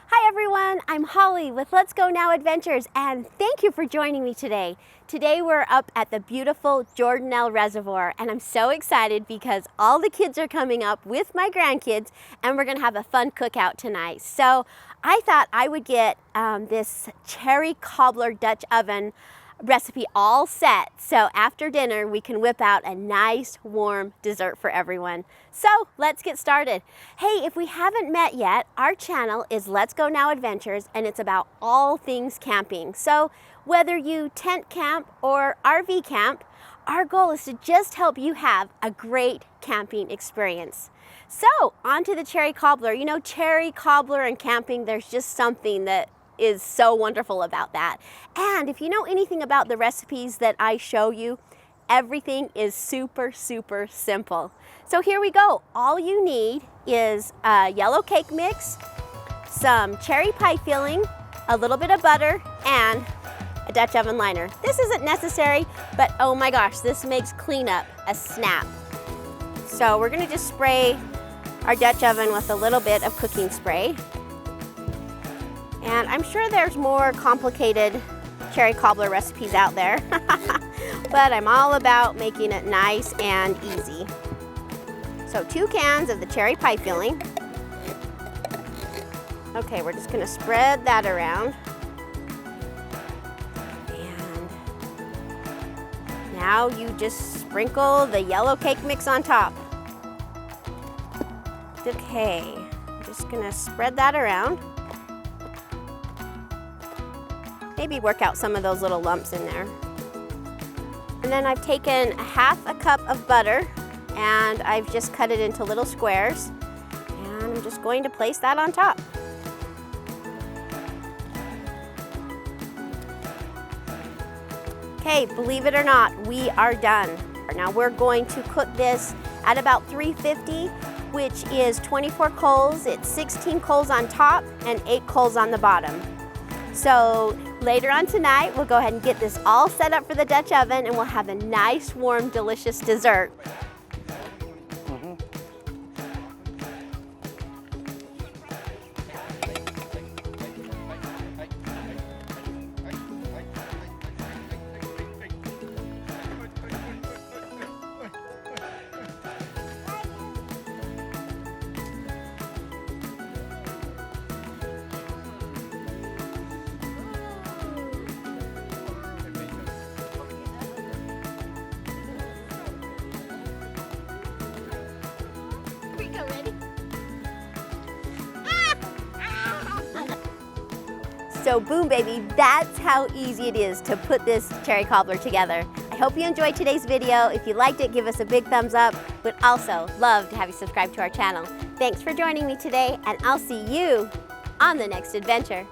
Hi everyone, I'm Holly with Let's Go Now Adventures, and thank you for joining me today. Today we're up at the beautiful Jordanelle Reservoir, and I'm so excited because all the kids are coming up with my grandkids, and we're gonna have a fun cookout tonight. So I thought I would get this cherry cobbler Dutch oven recipe all set, so after dinner we can whip out a nice warm dessert for everyone. So let's get started. Hey, if we haven't met yet, our channel is Let's Go Now Adventures, and it's about all things camping. So whether you tent camp or RV camp, our goal is to just help you have a great camping experience. So on to the cherry cobbler. You know, cherry cobbler and camping, there's just something that is so wonderful about that. And if you know anything about the recipes that I show you, everything is super simple. So here we go. All you need is a yellow cake mix, some cherry pie filling, a little bit of butter, and a Dutch oven liner. This isn't necessary, but oh my gosh, this makes cleanup a snap. So we're gonna just spray our Dutch oven with a little bit of cooking spray. And I'm sure there's more complicated cherry cobbler recipes out there, but I'm all about making it nice and easy. So 2 cans of the cherry pie filling. Okay, we're just gonna spread that around. And now you just sprinkle the yellow cake mix on top. Okay, I'm just gonna spread that around. Maybe work out some of those little lumps in there. And then I've taken 1/2 cup of butter and I've just cut it into little squares. And I'm just going to place that on top. Okay, believe it or not, we are done. Now we're going to cook this at about 350, which is 24 coals. It's 16 coals on top and 8 coals on the bottom. So later on tonight, we'll go ahead and get this all set up for the Dutch oven, and we'll have a nice, warm, delicious dessert. So boom baby, that's how easy it is to put this cherry cobbler together. I hope you enjoyed today's video. If you liked it, give us a big thumbs up. We'd also love to have you subscribe to our channel. Thanks for joining me today, and I'll see you on the next adventure.